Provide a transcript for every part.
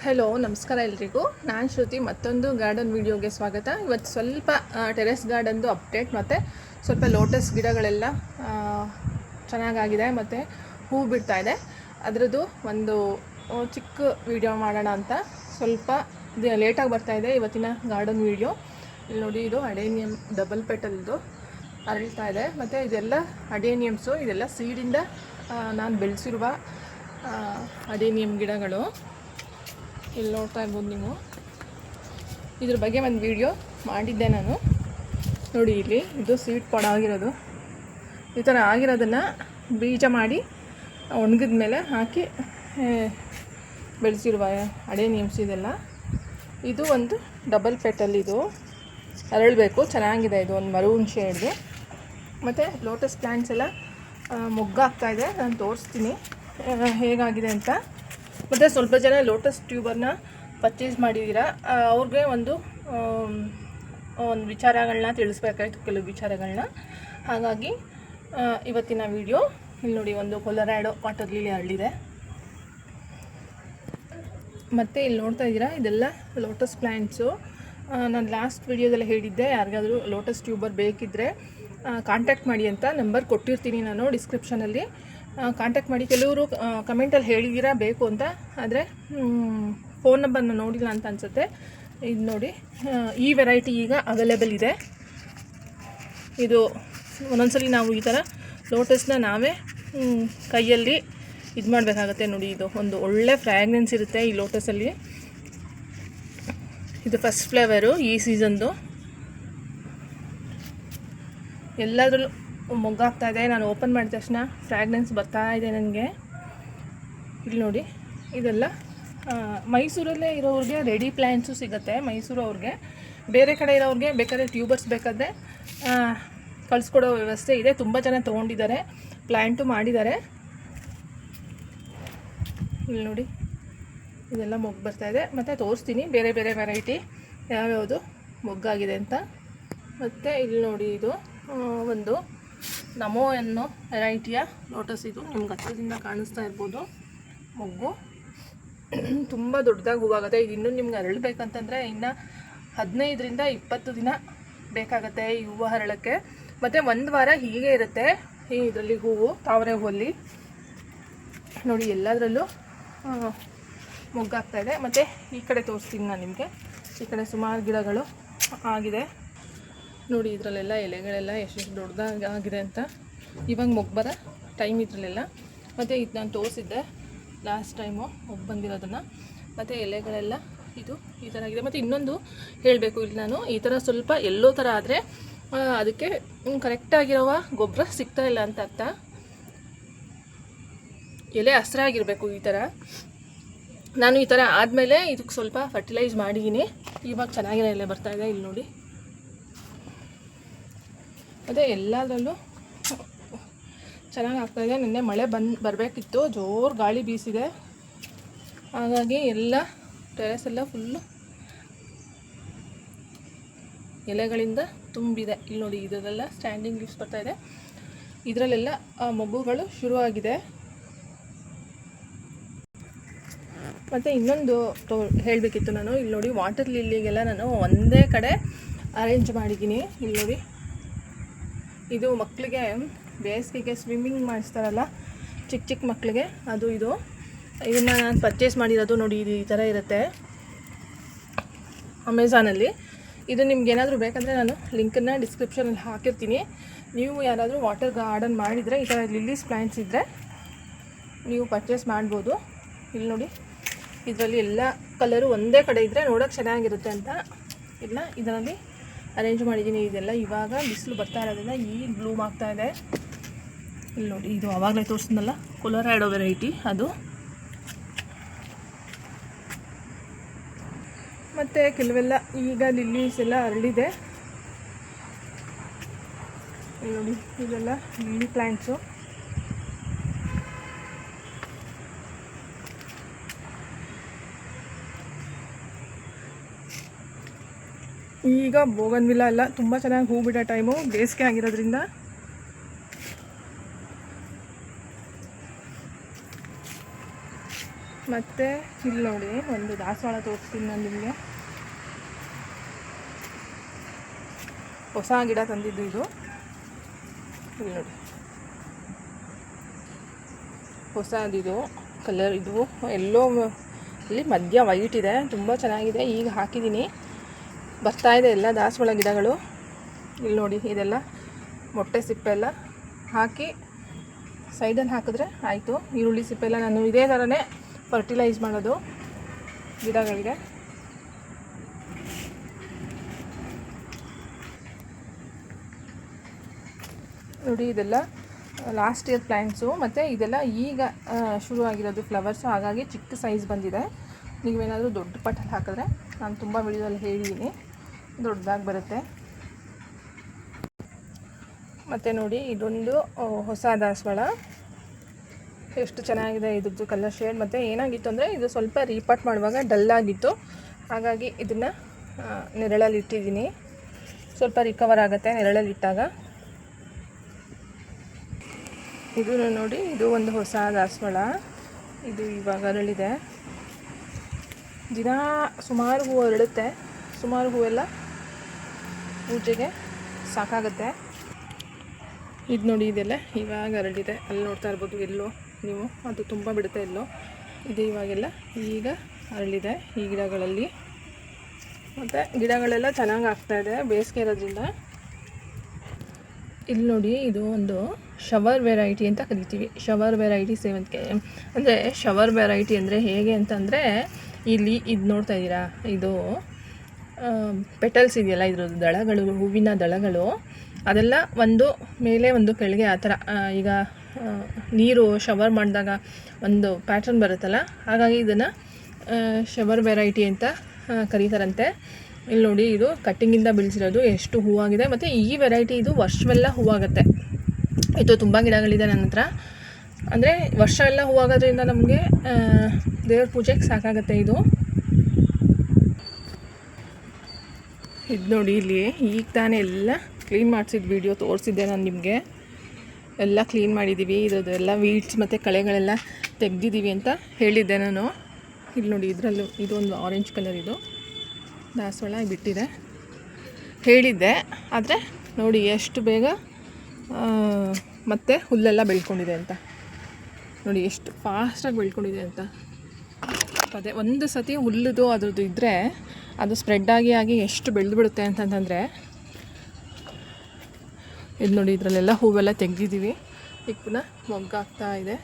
Hello ನಮಸ್ಕಾರ ಎಲ್ರಿಗೂ. ನಾನು ಶ್ರುತಿ, ಮತ್ತೊಂದು ಗಾರ್ಡನ್ ವಿಡಿಯೋಗೆ ಸ್ವಾಗತ. ಇವತ್ತು ಸ್ವಲ್ಪ ಟೆರೆಸ್ ಗಾರ್ಡನ್ದು ಅಪ್ಡೇಟ್ ಮತ್ತು ಸ್ವಲ್ಪ ಲೋಟಸ್ ಗಿಡಗಳೆಲ್ಲ ಚೆನ್ನಾಗಾಗಿದೆ ಮತ್ತು ಹೂ ಬಿಡ್ತಾ ಇದೆ. ಅದರದ್ದು ಒಂದು ಚಿಕ್ಕ ವಿಡಿಯೋ ಮಾಡೋಣ ಅಂತ. ಸ್ವಲ್ಪ ಲೇಟಾಗಿ ಬರ್ತಾಯಿದೆ ಇವತ್ತಿನ ಗಾರ್ಡನ್ ವಿಡಿಯೋ. ಇಲ್ಲಿ ನೋಡಿ, ಇದು ಅಡೇನಿಯಮ್ ಡಬಲ್ ಪೆಟಲ್ದು ಅರಳ್ತಾ ಇದೆ. ಮತ್ತು ಇದೆಲ್ಲ ಅಡೇನಿಯಮ್ಸು, ಇದೆಲ್ಲ ಸೀಡಿಂದ ನಾನು ಬೆಳೆಸಿರುವ ಅಡೇನಿಯಮ್ ಗಿಡಗಳು. ಇಲ್ಲಿ ನೋಡ್ತಾ ಇರ್ಬೋದು ನೀವು. ಇದ್ರ ಬಗ್ಗೆ ಒಂದು ವಿಡಿಯೋ ಮಾಡಿದ್ದೆ ನಾನು. ನೋಡಿ, ಇಲ್ಲಿ ಇದು ಸೀಡ್ ಪಾಡ್ ಆಗಿರೋದು. ಈ ಥರ ಆಗಿರೋದನ್ನು ಬೀಜ ಮಾಡಿ ಒಣಗಿದ ಮೇಲೆ ಹಾಕಿ ಬೆಳೆಸಿರುವ ಅಡೇನಿಯಮ್ಸ್ ಇದೆಲ್ಲ. ಇದು ಒಂದು ಡಬಲ್ ಪೆಟಲ್, ಇದು ಅರಳಬೇಕು, ಚೆನ್ನಾಗಿದೆ. ಇದು ಒಂದು ಮರೂನ್ ಶೇಡ್ದು. ಮತ್ತು ಲೋಟಸ್ ಪ್ಲ್ಯಾಂಟ್ಸ್ ಎಲ್ಲ ಮೊಗ್ಗಾಗ್ತಾಯಿದೆ. ನಾನು ತೋರಿಸ್ತೀನಿ ಹೇಗಾಗಿದೆ ಅಂತ. ಮತ್ತು ಸ್ವಲ್ಪ ಜನ ಲೋಟಸ್ ಟ್ಯೂಬರ್ನ ಪರ್ಚೇಸ್ ಮಾಡಿದ್ದೀರಾ, ಅವ್ರಿಗೆ ಒಂದು ವಿಚಾರಗಳನ್ನ ತಿಳಿಸ್ಬೇಕಾಯ್ತು, ಕೆಲವು ವಿಚಾರಗಳನ್ನ. ಹಾಗಾಗಿ ಇವತ್ತಿನ ವಿಡಿಯೋ. ಇಲ್ಲಿ ನೋಡಿ, ಒಂದು ಕೊಲರಾಡೋ ವಾಟರ್ ಲಿಲಿ ಹರಳಿದೆ. ಮತ್ತು ಇಲ್ಲಿ ನೋಡ್ತಾ ಇದ್ದೀರಾ, ಇದೆಲ್ಲ ಲೋಟಸ್ ಪ್ಲ್ಯಾಂಟ್ಸು. ನಾನು ಲಾಸ್ಟ್ ವಿಡಿಯೋದಲ್ಲೇ ಹೇಳಿದ್ದೆ, ಯಾರಿಗಾದರೂ ಲೋಟಸ್ ಟ್ಯೂಬರ್ ಬೇಕಿದ್ದರೆ ಕಾಂಟ್ಯಾಕ್ಟ್ ಮಾಡಿ ಅಂತ. ನಂಬರ್ ಕೊಟ್ಟಿರ್ತೀನಿ ನಾನು ಡಿಸ್ಕ್ರಿಪ್ಷನಲ್ಲಿ, ಕಾಂಟ್ಯಾಕ್ಟ್ ಮಾಡಿ. ಕೆಲವರು ಕಮೆಂಟಲ್ಲಿ ಹೇಳಿದ್ದೀರಾ ಬೇಕು ಅಂತ, ಆದರೆ ಫೋನ್ ನಂಬರ್ನ ನೋಡಿಲ್ಲ ಅಂತ ಅನಿಸುತ್ತೆ. ಇದು ನೋಡಿ, ಈ ವೆರೈಟಿ ಈಗ ಅವೈಲೇಬಲ್ ಇದೆ. ಇದು ಒಂದೊಂದ್ಸಲಿ ನಾವು ಈ ಥರ ಲೋಟಸ್ನ ನಾವೇ ಕೈಯಲ್ಲಿ ಇದು ಮಾಡಬೇಕಾಗತ್ತೆ. ನೋಡಿ, ಇದು ಒಂದು ಒಳ್ಳೆ ಫ್ರ್ಯಾಗ್ನೆನ್ಸ್ ಇರುತ್ತೆ ಈ ಲೋಟಸಲ್ಲಿ. ಇದು ಫಸ್ಟ್ ಫ್ಲೇವರು ಈ ಸೀಸನ್ದು. ಎಲ್ಲದರಲ್ಲೂ ಮೊಗ್ಗಾಗ್ತಾ ಇದೆ. ನಾನು ಓಪನ್ ಮಾಡಿದ ತಕ್ಷಣ ಫ್ರ್ಯಾಗ್ನೆನ್ಸ್ ಬರ್ತಾ ಇದೆ ನನಗೆ. ಇಲ್ಲಿ ನೋಡಿ, ಇದೆಲ್ಲ ಮೈಸೂರಲ್ಲೇ ಇರೋರಿಗೆ ರೆಡಿ ಪ್ಲ್ಯಾಂಟ್ಸು ಸಿಗುತ್ತೆ. ಮೈಸೂರು ಅವ್ರಿಗೆ, ಬೇರೆ ಕಡೆ ಇರೋರಿಗೆ ಬೇಕಾದರೆ ಟ್ಯೂಬರ್ಸ್ ಬೇಕಾದರೆ ಕಳಿಸ್ಕೊಡೋ ವ್ಯವಸ್ಥೆ ಇದೆ. ತುಂಬ ಜನ ತೊಗೊಂಡಿದ್ದಾರೆ, ಪ್ಲ್ಯಾಂಟು ಮಾಡಿದ್ದಾರೆ. ಇಲ್ಲಿ ನೋಡಿ, ಇದೆಲ್ಲ ಮೊಗ್ಗು ಬರ್ತಾಯಿದೆ. ಮತ್ತು ತೋರಿಸ್ತೀನಿ ಬೇರೆ ಬೇರೆ ವೆರೈಟಿ ಯಾವ್ಯಾವುದು ಮೊಗ್ಗಾಗಿದೆ ಅಂತ. ಮತ್ತು ಇಲ್ಲಿ ನೋಡಿ, ಇದು ಒಂದು ನಮೋ ಅನ್ನೋ ವೆರೈಟಿಯ ಲೋಟಸ್. ಇದು ನಿಮ್ಗೆ ಹತ್ತಿರದಿಂದ ಕಾಣಿಸ್ತಾ ಇರ್ಬೋದು. ಮೊಗ್ಗು ತುಂಬ ದೊಡ್ಡದಾಗಿ ಹೂವಾಗುತ್ತೆ. ಇದು ಇನ್ನೂ ನಿಮ್ಗೆ ಅರಳಬೇಕಂತಂದರೆ ಇನ್ನು 15ರಿಂದ 20 ದಿನ ಬೇಕಾಗುತ್ತೆ ಈ ಹೂವು ಹರಳಕ್ಕೆ. ಮತ್ತು ಒಂದು ವಾರ ಹೀಗೆ ಇರುತ್ತೆ ಇದರಲ್ಲಿ ಹೂವು, ತಾವರೆ ಹೂವಲ್ಲಿ. ನೋಡಿ, ಎಲ್ಲದರಲ್ಲೂ ಮೊಗ್ಗಾಗ್ತಾಯಿದೆ. ಮತ್ತು ಈ ಕಡೆ ತೋರಿಸ್ತೀನಿ ನಾನು ನಿಮಗೆ. ಈ ಕಡೆ ಸುಮಾರು ಗಿಡಗಳು ಆಗಿದೆ. ನೋಡಿ, ಇದರಲ್ಲೆಲ್ಲ ಎಲೆಗಳೆಲ್ಲ ಎಷ್ಟೆಷ್ಟು ದೊಡ್ಡದಾಗಿ ಆಗಿದೆ ಅಂತ. ಇವಾಗ ಮೊಗ್ಬರ ಟೈಮ್ ಇದರಲ್ಲೆಲ್ಲ. ಮತ್ತು ಇದು ನಾನು ತೋರಿಸಿದ್ದೆ ಲಾಸ್ಟ್ ಟೈಮು ಮೊಗ್ಗು ಬಂದಿರೋದನ್ನು. ಮತ್ತು ಎಲೆಗಳೆಲ್ಲ ಇದು ಈ ಥರ ಆಗಿದೆ. ಮತ್ತು ಇನ್ನೊಂದು ಹೇಳಬೇಕು, ಇಲ್ಲಿ ನಾನು ಈ ಥರ ಸ್ವಲ್ಪ ಎಲ್ಲೋ ಥರ ಆದರೆ ಅದಕ್ಕೆ ಕರೆಕ್ಟಾಗಿರುವ ಗೊಬ್ಬರ ಸಿಗ್ತಾ ಇಲ್ಲ ಅಂತ ಅರ್ಥ. ಎಲೆ ಹಸ್ರಾಗಿರಬೇಕು ಈ ಥರ. ನಾನು ಈ ಥರ ಆದಮೇಲೆ ಇದಕ್ಕೆ ಸ್ವಲ್ಪ ಫರ್ಟಿಲೈಸ್ ಮಾಡಿದ್ದೀನಿ. ಇವಾಗ ಚೆನ್ನಾಗಿರೋ ಎಲೆ ಬರ್ತಾಯಿದೆ. ಇಲ್ಲಿ ನೋಡಿ, ಅದೇ ಎಲ್ಲದರಲ್ಲೂ ಚೆನ್ನಾಗಿ ಆಗ್ತಾಯಿದೆ. ನಿನ್ನೆ ಮಳೆ ಬರಬೇಕಿತ್ತು, ಜೋರು ಗಾಳಿ ಬೀಸಿದೆ. ಹಾಗಾಗಿ ಎಲ್ಲ ಟೆರೆಸ್ ಎಲ್ಲ ಫುಲ್ಲು ಎಲೆಗಳಿಂದ ತುಂಬಿದೆ. ಇಲ್ಲಿ ನೋಡಿ, ಇದರಲ್ಲೆಲ್ಲ ಸ್ಟ್ಯಾಂಡಿಂಗ್ ಲೀವ್ಸ್ ಬರ್ತಾಯಿದೆ. ಇದರಲ್ಲೆಲ್ಲ ಮೊಗ್ಗುಗಳು ಶುರುವಾಗಿದೆ. ಮತ್ತು ಇನ್ನೊಂದು ಹೇಳಬೇಕಿತ್ತು ನಾನು. ಇಲ್ಲಿ ನೋಡಿ, ವಾಟರ್ ಲಿಲ್ಲಿಗೆಲ್ಲ ನಾನು ಒಂದೇ ಕಡೆ ಅರೇಂಜ್ ಮಾಡಿದ್ದೀನಿ. ಇಲ್ಲಿ ನೋಡಿ, ಇದು ಮಕ್ಕಳಿಗೆ ಬೇಸಿಗೆಗೆ ಸ್ವಿಮ್ಮಿಂಗ್ ಮಾಡಿಸ್ತಾರಲ್ಲ ಚಿಕ್ಕ ಚಿಕ್ಕ ಮಕ್ಕಳಿಗೆ, ಅದು ಇದು. ಇದನ್ನು ನಾನು ಪರ್ಚೇಸ್ ಮಾಡಿರೋದು. ನೋಡಿ, ಇದು ಈ ಥರ ಇರುತ್ತೆ ಅಮೆಝಾನಲ್ಲಿ. ಇದು ನಿಮ್ಗೆ ಏನಾದರೂ ಬೇಕಂದರೆ ನಾನು ಲಿಂಕನ್ನು ಡಿಸ್ಕ್ರಿಪ್ಷನಲ್ಲಿ ಹಾಕಿರ್ತೀನಿ. ನೀವು ಯಾರಾದರೂ ವಾಟರ್ ಗಾರ್ಡನ್ ಮಾಡಿದರೆ, ಈ ಥರ ಲಿಲ್ಲೀಸ್ ಪ್ಲ್ಯಾಂಟ್ಸ್ ಇದ್ದರೆ ನೀವು ಪರ್ಚೇಸ್ ಮಾಡ್ಬೋದು. ಇಲ್ಲಿ ನೋಡಿ, ಇದರಲ್ಲಿ ಎಲ್ಲ ಕಲರು ಒಂದೇ ಕಡೆ ಇದ್ದರೆ ನೋಡೋಕ್ಕೆ ಚೆನ್ನಾಗಿರುತ್ತೆ ಅಂತ ಇಲ್ಲ ಇದರಲ್ಲಿ ಅರೇಂಜ್ ಮಾಡಿದ್ದೀನಿ. ಇದೆಲ್ಲ ಇವಾಗ ಬಿಸಿಲು ಬರ್ತಾ ಇರೋದ್ರಿಂದ ಈಗ ಬ್ಲೂಮ್ ಆಗ್ತಾಯಿದೆ. ಇಲ್ಲಿ ನೋಡಿ, ಇದು ಆವಾಗಲೇ ತೋರಿಸಿದ್ನಲ್ಲ ಕೊಲರಾಡೋ ವೆರೈಟಿ ಅದು. ಮತ್ತು ಕೆಲವೆಲ್ಲ ಈಗ ಲಿಲ್ಲೀಸ್ ಎಲ್ಲ ಅರಳಿದೆ. ಇಲ್ಲಿ ನೋಡಿ, ಇದೆಲ್ಲ ಲಿಲ್ಲಿ ಪ್ಲ್ಯಾಂಟ್ಸು. ಈಗ ಬೋಗನ್ವಿಲ್ಲ ಎಲ್ಲ ತುಂಬ ಚೆನ್ನಾಗಿ ಹೂ ಬಿಡೋ ಟೈಮು, ಬೇಸಿಗೆ ಆಗಿರೋದ್ರಿಂದ. ಮತ್ತು ಇಲ್ಲಿ ನೋಡಿ ಒಂದು ದಾಸವಾಳ ತೋರಿಸ್ತೀನಿ ನಾನು ನಿಮಗೆ. ಹೊಸ ಗಿಡ ತಂದಿದ್ದು ಇದು. ಇಲ್ಲಿ ನೋಡಿ ಹೊಸದಿದು ಕಲರ್. ಇದು ಎಲ್ಲೋ ಇಲ್ಲಿ ಮಧ್ಯ ವೈಟ್ ಇದೆ, ತುಂಬ ಚೆನ್ನಾಗಿದೆ. ಈಗ ಹಾಕಿದ್ದೀನಿ, ಬರ್ತಾಯಿದೆ ಎಲ್ಲ ದಾಸವಾಳ ಗಿಡಗಳು. ಇಲ್ಲಿ ನೋಡಿ ಇದೆಲ್ಲ ಮೊಟ್ಟೆ ಸಿಪ್ಪೆಲ್ಲ ಹಾಕಿ ಸೈಡಲ್ಲಿ ಹಾಕಿದ್ರೆ ಆಯಿತು. ಈರುಳ್ಳಿ ಸಿಪ್ಪೆಲ್ಲ ನಾನು ಇದೇ ಥರನೇ ಫರ್ಟಿಲೈಸ್ ಮಾಡೋದು ಗಿಡಗಳಿಗೆ. ನೋಡಿ ಇದೆಲ್ಲ ಲಾಸ್ಟ್ ಇಯರ್ ಪ್ಲ್ಯಾಂಟ್ಸು, ಮತ್ತು ಇದೆಲ್ಲ ಈಗ ಶುರುವಾಗಿರೋದು ಫ್ಲವರ್ಸು, ಹಾಗಾಗಿ ಚಿಕ್ಕ ಸೈಜ್ ಬಂದಿದೆ. ನೀವೇನಾದರೂ ದೊಡ್ಡ ಪಟ್ಟಲ್ಲಿ ಹಾಕಿದ್ರೆ, ನಾನು ತುಂಬ ವಿಡಿಯೋದಲ್ಲಿ ಹೇಳಿದ್ದೀನಿ, ದೊಡ್ಡದಾಗಿ ಬರುತ್ತೆ. ಮತ್ತು ನೋಡಿ ಇದೊಂದು ಹೊಸ ದಾಸವಾಳ, ಎಷ್ಟು ಚೆನ್ನಾಗಿದೆ ಇದ್ರದ್ದು ಕಲರ್ ಶೇಡ್. ಮತ್ತು ಏನಾಗಿತ್ತು ಅಂದರೆ ಇದು ಸ್ವಲ್ಪ ರೀಪಾಟ್ ಮಾಡುವಾಗ ಡಲ್ಲಾಗಿತ್ತು, ಹಾಗಾಗಿ ಇದನ್ನು ನೆರಳಲ್ಲಿ ಇಟ್ಟಿದ್ದೀನಿ. ಸ್ವಲ್ಪ ರಿಕವರ್ ಆಗುತ್ತೆ ನೆರಳಲ್ಲಿ ಇಟ್ಟಾಗ. ಇದು ನೋಡಿ, ಇದು ಒಂದು ಹೊಸ ದಾಸವಾಳ. ಇದು ಇವಾಗ ಅರಳಿದೆ. ದಿನ ಸುಮಾರು ಹೂವು ಅರಳುತ್ತೆ. ಸುಮಾರು ಹೂವೆಲ್ಲ ಪೂಜೆಗೆ ಸಾಕಾಗುತ್ತೆ. ಇದು ನೋಡಿ, ಇದೆಲ್ಲ ಇವಾಗ ಅರಳಿದೆ. ಅಲ್ಲಿ ನೋಡ್ತಾ ಇರ್ಬೋದು ಎಲ್ಲೋ ನೀವು, ಅದು ತುಂಬ ಬಿಡುತ್ತೆ ಎಲ್ಲೋ. ಇದು ಇವಾಗೆಲ್ಲ ಈಗ ಅರಳಿದೆ ಈ ಗಿಡಗಳಲ್ಲಿ. ಮತ್ತು ಗಿಡಗಳೆಲ್ಲ ಚೆನ್ನಾಗಿ ಆಗ್ತಾಯಿದೆ ಬೇಸಿಗೆ ಇರೋದ್ರಿಂದ. ಇಲ್ಲಿ ನೋಡಿ, ಇದು ಒಂದು ಶವರ್ ವೆರೈಟಿ ಅಂತ ಕರಿತೀವಿ. ಶವರ್ ವೆರೈಟಿ ಸೇವಂತಿಗೆ ಅಂದರೆ, ಶವರ್ ವೆರೈಟಿ ಅಂದರೆ ಹೇಗೆ ಅಂತಂದರೆ, ಇಲ್ಲಿ ಇದು ನೋಡ್ತಾ ಇದ್ದೀರಾ, ಇದು ಪೆಟಲ್ಸ್ ಇದೆಯಲ್ಲ, ಇದ್ರದ್ದು ದಳಗಳು, ಹೂವಿನ ದಳಗಳು, ಅದೆಲ್ಲ ಒಂದು ಮೇಲೆ ಒಂದು ಕೆಳಗೆ ಆ ಥರ. ಈಗ ನೀರು ಶವರ್ ಮಾಡಿದಾಗ ಒಂದು ಪ್ಯಾಟ್ರನ್ ಬರುತ್ತಲ್ಲ, ಹಾಗಾಗಿ ಇದನ್ನು ಶವರ್ ವೆರೈಟಿ ಅಂತ ಕರೀತಾರಂತೆ. ಇಲ್ಲಿ ನೋಡಿ, ಇದು ಕಟ್ಟಿಂಗಿಂದ ಬೆಳೆಸಿರೋದು, ಎಷ್ಟು ಹೂವಾಗಿದೆ. ಮತ್ತು ಈ ವೆರೈಟಿ ಇದು ವರ್ಷವೆಲ್ಲ ಹೂವಾಗುತ್ತೆ. ಇದು ತುಂಬ ಗಿಡಗಳಿದೆ ನನ್ನ ಹತ್ರ. ಅಂದರೆ ವರ್ಷ ಎಲ್ಲ ಹೂವಾಗೋದ್ರಿಂದ ನಮಗೆ ದೇವ್ರ ಪೂಜೆಗೆ ಸಾಕಾಗುತ್ತೆ ಇದು. ಇದು ನೋಡಿ, ಇಲ್ಲಿ ಈಗ ತಾನೇ ಎಲ್ಲ ಕ್ಲೀನ್ ಮಾಡಿಸಿದ ವಿಡಿಯೋ ತೋರಿಸಿದ್ದೆ ನಾನು ನಿಮಗೆ. ಎಲ್ಲ ಕ್ಲೀನ್ ಮಾಡಿದ್ದೀವಿ, ಇದೆಲ್ಲ ವೀಡ್ಸ್ ಮತ್ತು ಕಳೆಗಳೆಲ್ಲ ತೆಗೆದಿದ್ದೀವಿ ಅಂತ ಹೇಳಿದ್ದೆ ನಾನು. ಇಲ್ಲಿ ನೋಡಿ, ಇದರಲ್ಲೂ ಇದೊಂದು ಆರೆಂಜ್ ಕಲರ್, ಇದು ದಾಸವಾಳ ಬಿಟ್ಟಿದೆ ಹೇಳಿದ್ದೆ. ಆದರೆ ನೋಡಿ ಎಷ್ಟು ಬೇಗ ಮತ್ತು ಹುಲ್ಲೆಲ್ಲ ಬೆಳ್ಕೊಂಡಿದೆ ಅಂತ. ನೋಡಿ ಎಷ್ಟು ಫಾಸ್ಟಾಗಿ ಬೆಳ್ಕೊಂಡಿದೆ ಅಂತ. ಅದೇ ಒಂದು ಸತಿ ಹುಲ್ಲುದು ಅದ್ರದ್ದು ಇದ್ದರೆ ಅದು ಸ್ಪ್ರೆಡ್ ಆಗಿ ಎಷ್ಟು ಬೆಳೆದು ಬಿಡುತ್ತೆ ಅಂತಂತಂದರೆ. ಇದು ನೋಡಿ, ಇದರಲ್ಲೆಲ್ಲ ಹೂವೆಲ್ಲ ತೆಗೆದಿದ್ದೀವಿ. ಈಗ ಪುನಃ ಮೊಗ್ಗಾಗ್ತಾ ಇದೆ.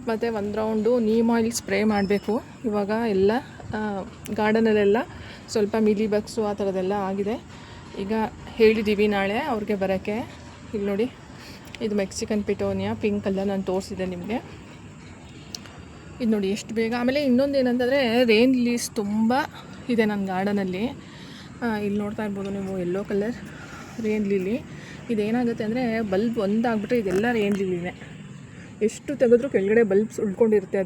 ಮತ್ತು ಒಂದು ರೌಂಡು ನೀಮ್ ಆಯಿಲ್ ಸ್ಪ್ರೇ ಮಾಡಬೇಕು ಇವಾಗ. ಎಲ್ಲ ಗಾರ್ಡನಲ್ಲೆಲ್ಲ ಸ್ವಲ್ಪ ಮಿಲಿ ಬಗ್ಸು ಆ ಥರದ್ದೆಲ್ಲ ಆಗಿದೆ. ಈಗ ಹೇಳಿದ್ದೀವಿ ನಾಳೆ ಅವ್ರಿಗೆ ಬರೋಕ್ಕೆ. ಇಲ್ಲಿ ನೋಡಿ, ಇದು ಮೆಕ್ಸಿಕನ್ ಪಿಟೋನಿಯಾ ಪಿಂಕ್ ಕಲರ್, ನಾನು ತೋರಿಸಿದೆ ನಿಮಗೆ. ಇದು ನೋಡಿ ಎಷ್ಟು ಬೇಗ. ಆಮೇಲೆ ಇನ್ನೊಂದು ಏನಂತಂದರೆ, ರೇನ್ ಲೀವ್ಸ್ ತುಂಬ ಇದೆ ನನ್ನ ಗಾರ್ಡನಲ್ಲಿ. ಇಲ್ಲಿ ನೋಡ್ತಾ ಇರ್ಬೋದು ನೀವು, ಯೆಲ್ಲೋ ಕಲರ್ ರೇನ್ ಲಿಲಿ. ಇದೇನಾಗುತ್ತೆ ಅಂದರೆ, ಬಲ್ಬ್ ಒಂದಾಗ್ಬಿಟ್ರೆ ಇದೆಲ್ಲ ರೇನ್ ಲಿಲಿನೇ. ಎಷ್ಟು ತೆಗೆದ್ರೂ ಕೆಳಗಡೆ ಬಲ್ಬ್ಸ್ ಉಳ್ಕೊಂಡಿರುತ್ತೆ,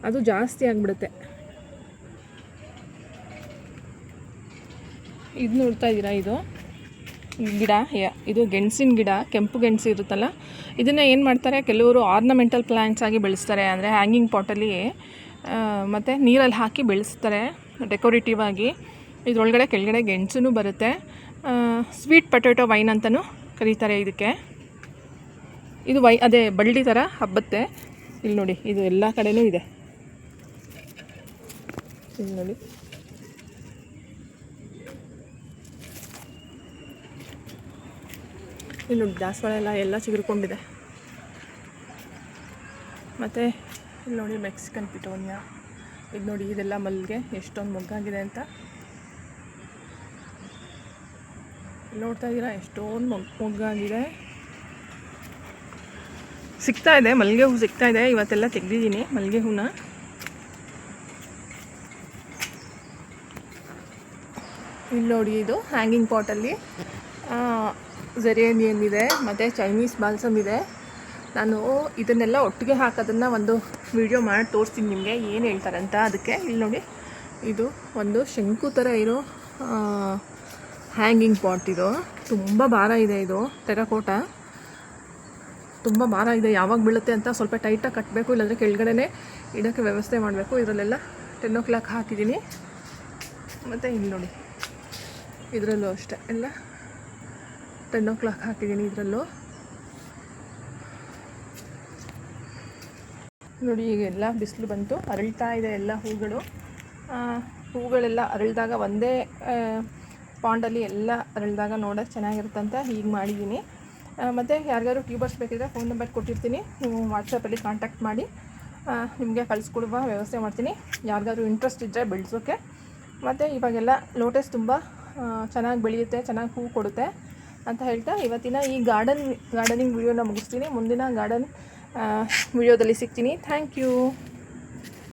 ಅದು ಜಾಸ್ತಿ ಆಗಿಬಿಡುತ್ತೆ. ಇದು ನೋಡ್ತಾ ಇದ್ದೀರಾ, ಇದು ಗಿಡ, ಇದು ಗೆಣಸಿನ ಗಿಡ, ಕೆಂಪು ಗೆಣಸು ಇರುತ್ತಲ್ಲ, ಇದನ್ನು ಏನು ಮಾಡ್ತಾರೆ ಕೆಲವರು ಆರ್ನಮೆಂಟಲ್ ಪ್ಲ್ಯಾಂಟ್ಸ್ ಆಗಿ ಬೆಳೆಸ್ತಾರೆ. ಅಂದರೆ ಹ್ಯಾಂಗಿಂಗ್ ಪಾಟಲ್ಲಿ ಮತ್ತು ನೀರಲ್ಲಿ ಹಾಕಿ ಬೆಳೆಸ್ತಾರೆ ಡೆಕೋರೇಟಿವ್ ಆಗಿ. ಇದರೊಳಗಡೆ ಕೆಳಗಡೆ ಗೆಣಸು ಬರುತ್ತೆ. ಸ್ವೀಟ್ ಪೊಟ್ಯಾಟೊ ವೈನ್ ಅಂತಲೂ ಕರೀತಾರೆ ಇದಕ್ಕೆ. ಇದು ಅದೇ ಬಳ್ಳಿ ಥರ ಹಬ್ಬತ್ತೆ. ಇಲ್ಲಿ ನೋಡಿ, ಇದು ಎಲ್ಲ ಕಡೆನೂ ಇದೆ. ಇಲ್ಲಿ ನೋಡಿ, ಇಲ್ಲಿ ನೋಡಿ ದಾಸವಾಳ ಎಲ್ಲ ಚಿಗುರ್ಕೊಂಡಿದೆ. ಮತ್ತು ಇಲ್ಲಿ ನೋಡಿ ಮೆಕ್ಸಿಕನ್ ಪಿಟೋನಿಯಾ. ಇದು ನೋಡಿ, ಇದೆಲ್ಲ ಮಲ್ಲಿಗೆ ಎಷ್ಟೊಂದು ಮೊಗ್ಗಾಗಿದೆ ಅಂತ. ನೋಡ್ತಾ ಇದ್ದೀರಾ, ಎಷ್ಟೊಂದು ಮೊಗ್ಗಾಗಿದೆ. ಸಿಗ್ತಾ ಇದೆ, ಮಲ್ಲಿಗೆ ಹೂ ಸಿಗ್ತಾ ಇದೆ. ಇವತ್ತೆಲ್ಲ ತೆಗೆದಿದ್ದೀನಿ ಮಲ್ಲಿಗೆ ಹೂನ. ಇಲ್ಲಿ ನೋಡಿ, ಇದು ಹ್ಯಾಂಗಿಂಗ್ ಪಾಟಲ್ಲಿ ಜೆರೇನಿಯನ್ ಇದೆ ಮತ್ತು ಚೈನೀಸ್ ಬಾಲ್ಸಮ್ ಇದೆ. ನಾನು ಇದನ್ನೆಲ್ಲ ಒಟ್ಟಿಗೆ ಹಾಕೋದನ್ನು ಒಂದು ವಿಡಿಯೋ ಮಾಡಿ ತೋರಿಸ್ತೀನಿ ನಿಮಗೆ, ಏನು ಹೇಳ್ತಾರೆ ಅಂತ ಅದಕ್ಕೆ. ಇಲ್ಲಿ ನೋಡಿ, ಇದು ಒಂದು ಶಂಕು ಥರ ಇರೋ ಹ್ಯಾಂಗಿಂಗ್ ಪಾಟ್. ಇದು ತುಂಬ ಭಾರ ಇದೆ, ಇದು ಟೆರಕೋಟ. ತುಂಬ ಭಾರ ಇದೆ, ಯಾವಾಗ ಬೀಳುತ್ತೆ ಅಂತ ಸ್ವಲ್ಪ ಟೈಟಾಗಿ ಕಟ್ಟಬೇಕು, ಇಲ್ಲಾಂದರೆ ಕೆಳಗಡೆ ಇಡೋಕ್ಕೆ ವ್ಯವಸ್ಥೆ ಮಾಡಬೇಕು. ಇದರಲ್ಲೆಲ್ಲ 10 o'clock ಹಾಕಿದ್ದೀನಿ. ಮತ್ತು ಇಲ್ಲಿ ನೋಡಿ, ಇದರಲ್ಲೂ ಅಷ್ಟೇ ಎಲ್ಲ 10 o'clock ಹಾಕಿದ್ದೀನಿ. ಇದರಲ್ಲೂ ನೋಡಿ, ಈಗೆಲ್ಲ ಬಿಸಿಲು ಬಂತು, ಅರಳ್ತಾ ಇದೆ ಎಲ್ಲ ಹೂಗಳೆಲ್ಲ ಅರಳಿದಾಗ ಒಂದೇ ಪಾಂಡಲ್ಲಿ ಎಲ್ಲ ಅರಳಿದಾಗ ನೋಡೋಕ್ಕೆ ಚೆನ್ನಾಗಿರುತ್ತಂತ ಹೀಗೆ ಮಾಡಿದ್ದೀನಿ. ಮತ್ತು ಯಾರಿಗಾದ್ರು ಟ್ಯೂಬರ್ಸ್ ಬೇಕಿದ್ರೆ ಫೋನ್ ನಂಬರ್ ಕೊಟ್ಟಿರ್ತೀನಿ, ನೀವು ವಾಟ್ಸಪ್ಪಲ್ಲಿ ಕಾಂಟ್ಯಾಕ್ಟ್ ಮಾಡಿ ನಿಮಗೆ ಕಳಿಸ್ಕೊಡುವ ವ್ಯವಸ್ಥೆ ಮಾಡ್ತೀನಿ, ಯಾರಿಗಾದ್ರೂ ಇಂಟ್ರೆಸ್ಟ್ ಇದ್ದರೆ ಬೆಳೆಸೋಕ್ಕೆ. ಮತ್ತು ಇವಾಗೆಲ್ಲ ಲೋಟಸ್ ತುಂಬ ಚೆನ್ನಾಗಿ ಬೆಳೆಯುತ್ತೆ, ಚೆನ್ನಾಗಿ ಹೂ ಕೊಡುತ್ತೆ ಅಂತ ಹೇಳ್ತಾ ಇವತ್ತಿನ ಈ ಗಾರ್ಡನಿಂಗ್ ವಿಡಿಯೋನ ಮುಗಿಸ್ತೀನಿ. ಮುಂದಿನ ಗಾರ್ಡನ್ ವಿಡಿಯೋದಲ್ಲಿ ಸಿಗ್ತೀನಿ. Thank you.